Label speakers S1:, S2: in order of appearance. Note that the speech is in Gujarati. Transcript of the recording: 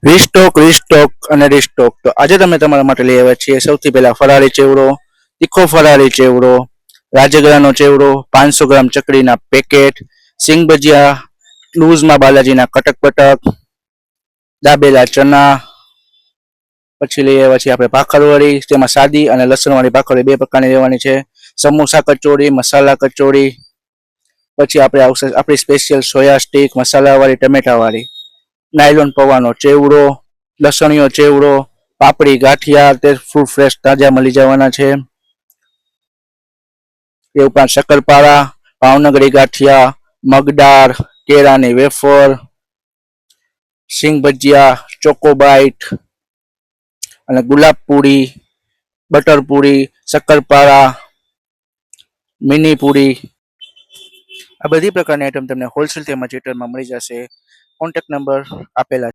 S1: રીસ્ટોક રીસ્ટોક અને રીસ્ટોક તો આજે તમે તમારા માટે લઈ આવ્યા છીએ સૌથી પહેલા ફરાળી ચેવડો, તીખો ફરાળી ચેવડો, રાજગરાનો ચેવડો, 500 ગ્રામ ચકરીના પેકેટ, સિંગ ભજીયા, લૂઝમાં બાલાજીના કટક બટક, દાબેલા ચના, પછી લઈ આવ્યા છીએ આપણે ભાખરવડી, તેમાં સાદી અને લસણવાળી ભાખરવડી બે પ્રકારની લેવાની છે, સમોસા કચોરી, મસાલા કચોરી, પછી આપણે આવશે આપણી સ્પેશિયલ સોયા સ્ટીક મસાલાવાળી ટમેટાવાળી, નાયલોન પૌવાનો ચેવડો, લસણીયો ચેવડો, પાપડી ગાંઠિયા તે ફૂલ ફ્રેશ તાજા મળી જવાના છે, એ ઉપરાંત શક્કરપારા, ભાવનગરી ગાંઠિયા, મગદાળ, કેળાની વેફર, સિંગ ભજીયા, ચોકોબાઇટ અને ગુલાબ પૂરી, બટર પૂરી, શક્કરપારા, મિની પૂરી, આ બધી પ્રકારની આઈટમ તમને હોલસેલ તેમજ રિટેલમાં મળી જશે. કોન્ટેક્ટ નંબર આપેલા